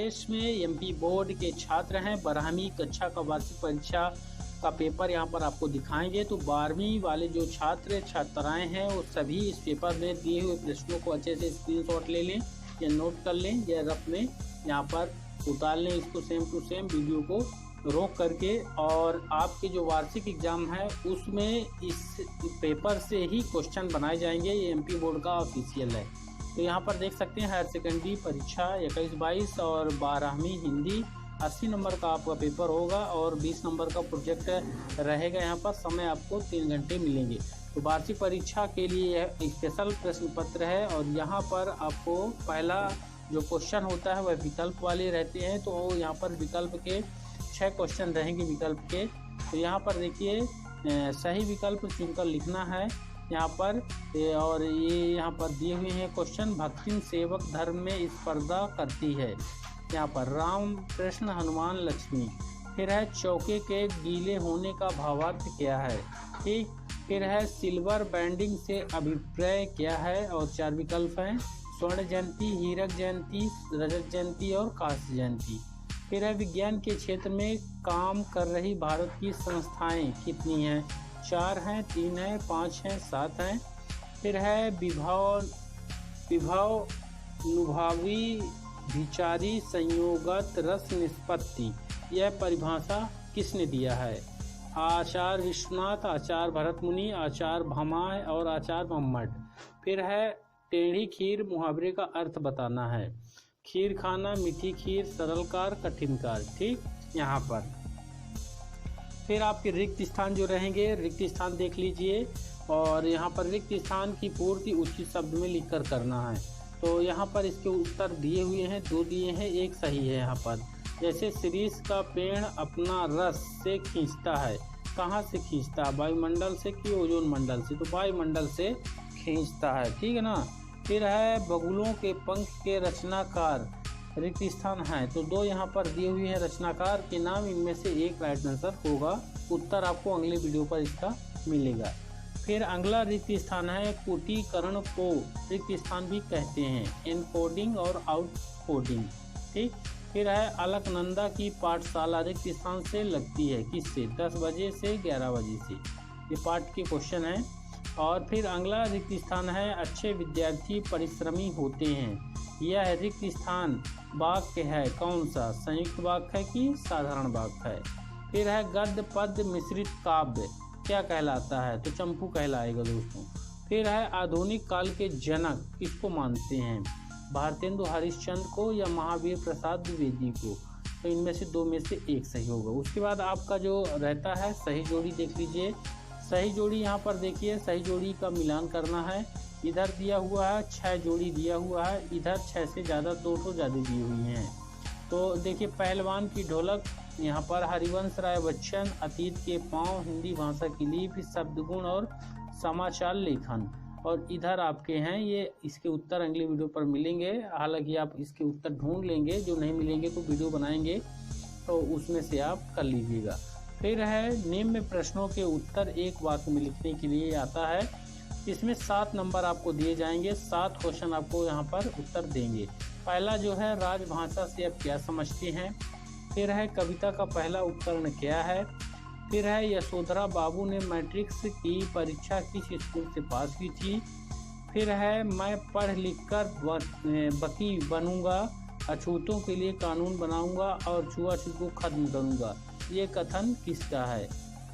प्रदेश में MP board के छात्र हैं। 12वीं कक्षा का वार्षिक परीक्षा का पेपर यहाँ पर आपको दिखाएंगे। तो 12वीं वाले जो छात्र छात्राएं हैं वो सभी इस पेपर में दिए हुए प्रश्नों को अच्छे से स्क्रीनशॉट ले लें या नोट कर लें या रफ में यहाँ पर उतार लें इसको सेम टू सेम वीडियो को रोक करके। और आपके जो वार्षिक एग्जाम है उसमें इस पेपर से ही क्वेश्चन बनाए जाएंगे। ये एमपी बोर्ड का ऑफिशियल है। तो यहाँ पर देख सकते हैं हायर सेकेंडरी परीक्षा 21-22 और 12वीं हिंदी 80 नंबर का आपका पेपर होगा और 20 नंबर का प्रोजेक्ट रहेगा। यहाँ पर समय आपको 3 घंटे मिलेंगे। तो वार्षिक परीक्षा के लिए यह स्पेशल प्रश्न पत्र है और यहाँ पर आपको पहला जो क्वेश्चन होता है वह विकल्प वाले रहते हैं। तो यहाँ पर विकल्प के 6 क्वेश्चन रहेंगे विकल्प के। तो यहाँ पर देखिए सही विकल्प चुनकर लिखना है यहाँ पर। और ये यहाँ पर दिए हुए हैं क्वेश्चन। भक्ति सेवक धर्म में स्पर्धा करती है। यहाँ पर राम कृष्ण हनुमान लक्ष्मी। फिर है चौके के गीले होने का भावार्थ क्या है। ठीक। फिर है सिल्वर बैंडिंग से अभिप्राय क्या है और 4 विकल्प हैं। स्वर्ण जयंती, हीरक जयंती, रजत जयंती और कांस्य जयंती। फिर है विज्ञान के क्षेत्र में काम कर रही भारत की संस्थाएं कितनी हैं। 4 हैं, 3 हैं, 5 हैं, 7 हैं। फिर है विभव नुभावी विचारी संयोगत रस निष्पत्ति। यह परिभाषा किसने दिया है। आचार्य विश्वनाथ, आचार्य भरत मुनि, आचार्य भामाय और आचार्य मम्मट। फिर है टेढ़ी खीर मुहावरे का अर्थ बताना है। खीर खाना, मीठी खीर, सरलकार, कठिनकार। ठीक। यहाँ पर फिर आपके रिक्त स्थान जो रहेंगे, रिक्त स्थान देख लीजिए और यहाँ पर रिक्त स्थान की पूर्ति उचित शब्द में लिखकर करना है। तो यहाँ पर इसके उत्तर दिए हुए हैं, 2 दिए हैं, 1 सही है। यहाँ पर जैसे शिरीष का पेड़ अपना रस से खींचता है। कहाँ से खींचता है, वायुमंडल से कि ओजोन मंडल से। तो वायुमंडल से खींचता है। ठीक है ना। फिर है बगुलों के पंख के रचनाकार रिक्त स्थान है। तो 2 यहाँ पर दिए हुए हैं रचनाकार के नाम, इनमें से 1 राइट आंसर होगा। उत्तर आपको अगले वीडियो पर इसका मिलेगा। फिर अगला रिक्त स्थान है कोटिकरण को रिक्त स्थान भी कहते हैं, एनकोडिंग और आउटकोडिंग। ठीक। फिर है अलकनंदा की पाठशाला रिक्त स्थान से लगती है किससे, 10 बजे से 11 बजे से। ये पाठ के क्वेश्चन हैं। और फिर अगला रिक्त स्थान है अच्छे विद्यार्थी परिश्रमी होते हैं। यह रिक्त स्थान वाक्य है कौन सा, संयुक्त वाक्य है कि साधारण वाक्य है। फिर है गद्य पद्य मिश्रित काव्य क्या कहलाता है, तो चंपू कहलाएगा दोस्तों। फिर है आधुनिक काल के जनक किसको मानते हैं, भारतेंदु हरिश्चंद्र को या महावीर प्रसाद द्विवेदी को। तो इनमें से 2 में से 1 सही होगा। उसके बाद आपका जो रहता है सही जोड़ी देख लीजिए। सही जोड़ी यहाँ पर देखिए, सही जोड़ी का मिलान करना है। इधर दिया हुआ है 6 जोड़ी दिया हुआ है, इधर 6 से ज़्यादा 2 तो ज़्यादा दी हुई हैं। तो देखिए पहलवान की ढोलक, यहाँ पर हरिवंश राय बच्चन, अतीत के पाँव, हिंदी भाषा की लिपि, शब्दगुण और समाचार लेखन। और इधर आपके हैं ये, इसके उत्तर अगले वीडियो पर मिलेंगे। हालांकि आप इसके उत्तर ढूंढ लेंगे, जो नहीं मिलेंगे तो वीडियो बनाएंगे तो उसमें से आप कर लीजिएगा। फिर है निम्न प्रश्नों के उत्तर एक वाक्य में लिखने के लिए आता है। इसमें 7 नंबर आपको दिए जाएंगे, 7 क्वेश्चन आपको यहाँ पर उत्तर देंगे। पहला जो है राजभाषा से आप क्या समझते हैं। फिर है कविता का पहला उपकरण क्या है। फिर है यशोधरा बाबू ने मैट्रिक्स की परीक्षा किस स्कूल से पास की थी। फिर है मैं पढ़ लिख कर वकील बनूंगा, अछूतों के लिए कानून बनाऊंगा और छुआछूत को खत्म करूंगा। ये कथन किसका है।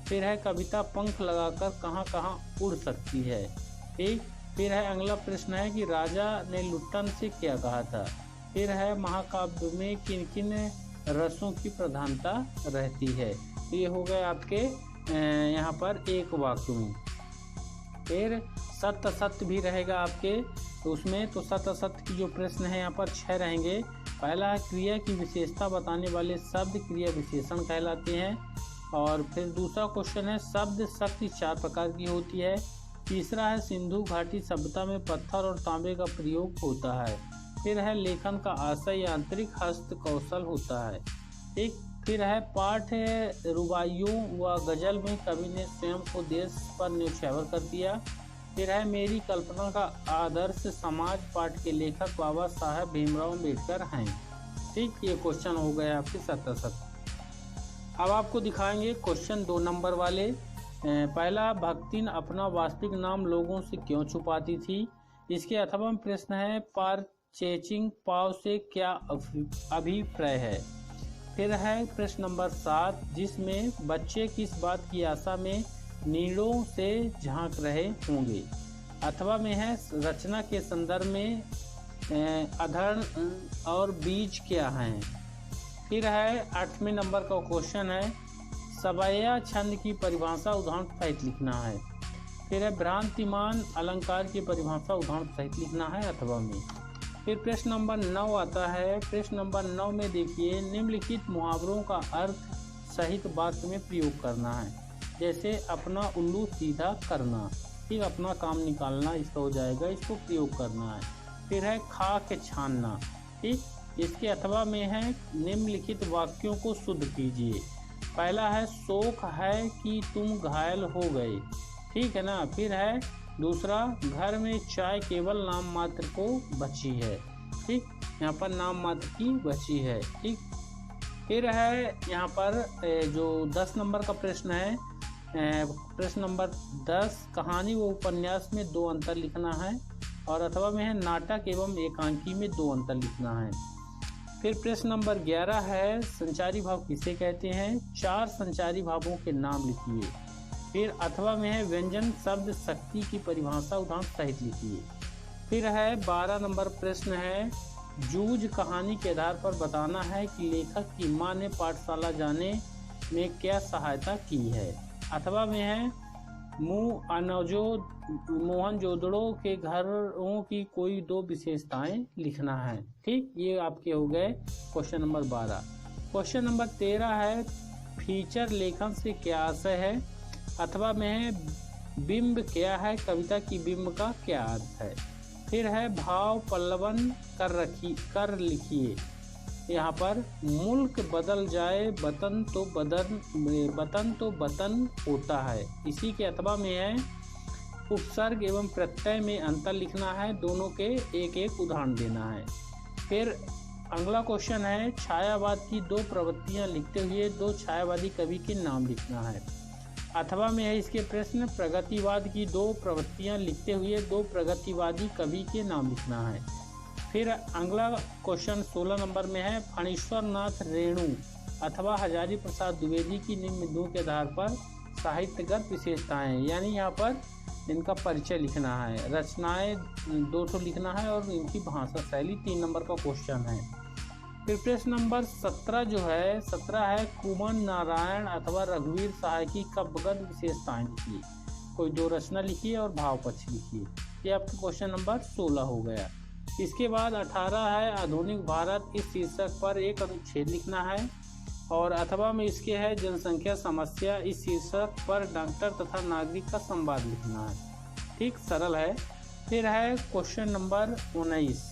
फिर है कविता पंख लगाकर कहाँ कहाँ उड़ सकती है। ठीक। फिर है अगला प्रश्न है कि राजा ने लुट्टन से क्या कहा था। फिर है महाकाव्य में किन किन रसों की प्रधानता रहती है। तो ये हो गए आपके यहाँ पर एक वाक्य में। फिर सत्य असत्य भी रहेगा आपके उसमें। तो सत्य असत्य की जो प्रश्न है यहाँ पर 6 रहेंगे। पहला है क्रिया की विशेषता बताने वाले शब्द क्रिया विशेषण कहलाते हैं। और फिर दूसरा क्वेश्चन है शब्द शक्ति 4 प्रकार की होती है। तीसरा है सिंधु घाटी सभ्यता में पत्थर और तांबे का प्रयोग होता है। फिर है लेखन का आशय आंतरिक हस्त कौशल होता है। ठीक। फिर है पाठ रुबाइयों व गजल में कवि ने स्वयं को देश पर न्यौछावर कर दिया। फिर है मेरी कल्पना का आदर्श समाज पाठ के लेखक बाबा साहब भीमराव अम्बेडकर हैं। ठीक, ये क्वेश्चन हो गए आपके 77। अब आपको दिखाएंगे क्वेश्चन 2 नंबर वाले। पहला, भक्तिन अपना वास्तविक नाम लोगों से क्यों छुपाती थी। इसके अथवा प्रश्न है, परचेजिंग पाव से क्या अभिप्राय है। फिर है प्रश्न नंबर 7, जिसमें बच्चे किस बात की आशा में नीड़ों से झांक रहे होंगे। अथवा में है, रचना के संदर्भ में अधर और बीज क्या हैं। फिर है 8वें नंबर का क्वेश्चन है, सवैया छंद की परिभाषा उदाहरण सहित लिखना है। फिर है, भ्रांतिमान अलंकार की परिभाषा उदाहरण सहित लिखना है अथवा में। फिर प्रश्न नंबर 9 आता है। प्रश्न नंबर 9 में देखिए, निम्नलिखित मुहावरों का अर्थ सहित वाक्य में प्रयोग करना है। जैसे अपना उल्लू सीधा करना, ठीक, अपना काम निकालना इसका हो जाएगा, इसको प्रयोग करना है। फिर है खा के छानना, ठीक, इसके अथवा में है, निम्नलिखित वाक्यों को शुद्ध कीजिए। पहला है, शोक है कि तुम घायल हो गए, ठीक है ना। फिर है दूसरा, घर में चाय केवल नाम मात्र को बची है, ठीक, यहाँ पर नाम मात्र की बची है, ठीक। फिर है यहाँ पर जो 10 नंबर का प्रश्न है, प्रश्न नंबर 10, कहानी व उपन्यास में 2 अंतर लिखना है। और अथवा में है, नाटक एवं एकांकी में 2 अंतर लिखना है। फिर प्रश्न नंबर 11 है, संचारी भाव किसे कहते हैं। 4 संचारी भावों के नाम लिखिए। फिर अथवा में है, व्यंजन शब्द शक्ति की परिभाषा उदाहरण सहित लिखिए। फिर है 12 नंबर प्रश्न है, जूझ कहानी के आधार पर बताना है कि लेखक की मां ने पाठशाला जाने में क्या सहायता की है। अथवा में है, मोहनजोदड़ो के घरों की कोई 2 विशेषताएं लिखना है, ठीक। ये आपके हो गए क्वेश्चन नंबर 12। क्वेश्चन नंबर 13 है, फीचर लेखन से क्या आशय है। अथवा में है, बिंब क्या है, कविता की बिंब का क्या अर्थ है। फिर है, भाव पल्लवन कर लिखिए। यहाँ पर मुल्क बदल जाए वतन तो वतन होता है। इसी के अथवा में है, उपसर्ग एवं प्रत्यय में अंतर लिखना है, दोनों के एक एक उदाहरण देना है। फिर अगला क्वेश्चन है, छायावाद की 2 प्रवृत्तियां लिखते हुए 2 छायावादी कवि के नाम लिखना है। अथवा में है इसके प्रश्न, प्रगतिवाद की 2 प्रवृत्तियां लिखते हुए 2 प्रगतिवादी कवि के नाम लिखना है। फिर अगला क्वेश्चन 16 नंबर में है, फणीश्वर नाथ रेणु अथवा हजारी प्रसाद द्विवेदी की निम्न बिंदुओं के आधार पर साहित्यगत विशेषताएं, यानी यहाँ पर इनका परिचय लिखना है। रचनाएं 2 लिखना है और इनकी भाषा शैली 3 नंबर का क्वेश्चन है। फिर प्रश्न नंबर 17 जो है, 17 है, कुमन नारायण अथवा रघुवीर सहाय की काव्यगत विशेषताएं लिखिए। कोई 2 रचना लिखिए और भाव पक्ष लिखिए। ये आपका क्वेश्चन नंबर 16 हो गया। इसके बाद 18 है, आधुनिक भारत इस शीर्षक पर एक अनुच्छेद लिखना है। और अथवा में इसके है, जनसंख्या समस्या इस शीर्षक पर डॉक्टर तथा नागरिक का संवाद लिखना है, ठीक, सरल है। फिर है क्वेश्चन नंबर 19,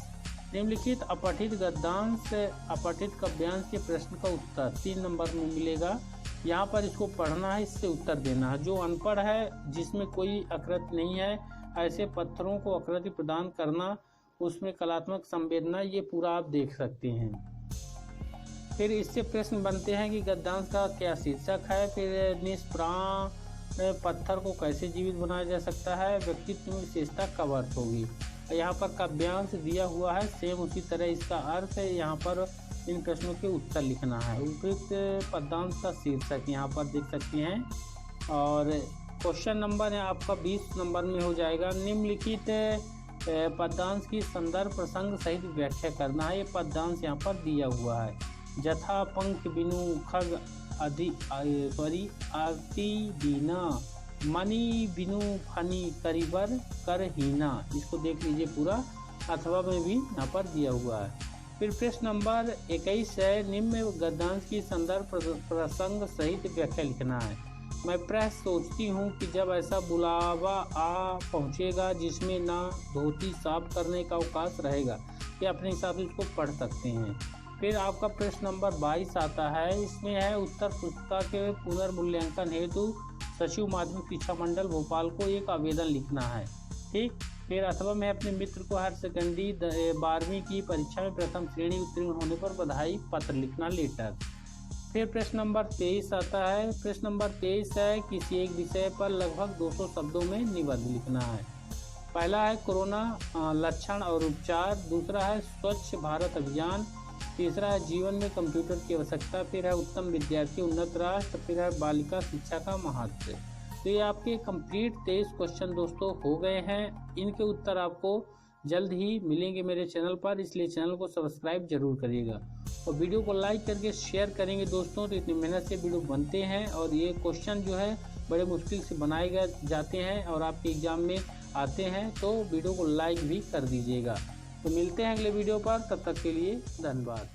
निम्नलिखित अपठित गद्यांश अपठित काव्यांश के प्रश्न का उत्तर 3 नंबर में मिलेगा। यहाँ पर इसको पढ़ना है, इससे उत्तर देना है। जो अनपढ़ है, जिसमें कोई आकृति नहीं है, ऐसे पत्थरों को आकृति प्रदान करना, उसमें कलात्मक संवेदना, ये पूरा आप देख सकते हैं। फिर इससे प्रश्न बनते हैं कि गद्यांश का क्या शीर्षक है। फिर निष्प्राण पत्थर को कैसे जीवित बनाया जा सकता है, व्यक्तित्व में विशेषता कब अर्थ होगी। यहाँ पर काव्यांश दिया हुआ है, सेम उसी तरह इसका अर्थ है। यहाँ पर इन प्रश्नों के उत्तर लिखना है। उपयुक्त पद्यांश का शीर्षक यहाँ पर देख सकते हैं। और क्वेश्चन नंबर है आपका 20 नंबर में हो जाएगा, निम्नलिखित पद्यांश की संदर्भ प्रसंग सहित व्याख्या करना है। ये पद्यांश यहाँ पर दिया हुआ है। जथा पंख बिनु खग आरती दीना, मणि बिनु फनी करिबर करहीना। इसको देख लीजिए पूरा, अथवा में भी यहाँ पर दिया हुआ है। फिर प्रश्न नंबर 21 है, निम्न गद्यांश की संदर्भ प्रसंग सहित व्याख्या लिखना है। मैं प्राय सोचती हूँ कि जब ऐसा बुलावा आ पहुँचेगा जिसमें ना धोती साफ करने का अवकाश रहेगा, ये अपने हिसाब से इसको पढ़ सकते हैं। फिर आपका प्रश्न नंबर 22 आता है। इसमें है, उत्तर पुस्तिका के पुनर्मूल्यांकन हेतु सचिव माध्यमिक शिक्षा मंडल भोपाल को एक आवेदन लिखना है, ठीक। फिर अथवा मैं अपने मित्र को हायर सेकेंडरी 12वीं की परीक्षा में प्रथम श्रेणी उत्तीर्ण होने पर बधाई पत्र लिखना, लेटर। फिर प्रश्न नंबर 23 आता है। प्रश्न नंबर 23 है, किसी एक विषय पर लगभग 200 शब्दों में निबंध लिखना है। पहला है कोरोना लक्षण और उपचार, दूसरा है स्वच्छ भारत अभियान, तीसरा है जीवन में कंप्यूटर की आवश्यकता, फिर है उत्तम विद्यार्थी उन्नत राष्ट्र, फिर है बालिका शिक्षा का महत्व। तो ये आपके कंप्लीट 23 क्वेश्चन दोस्तों हो गए हैं। इनके उत्तर आपको जल्द ही मिलेंगे मेरे चैनल पर, इसलिए चैनल को सब्सक्राइब जरूर करिएगा और वीडियो को लाइक करके शेयर करेंगे दोस्तों। तो इतनी मेहनत से वीडियो बनते हैं और ये क्वेश्चन जो है बड़े मुश्किल से बनाए जाते हैं और आपके एग्जाम में आते हैं, तो वीडियो को लाइक भी कर दीजिएगा। तो मिलते हैं अगले वीडियो पर, तब तक के लिए धन्यवाद।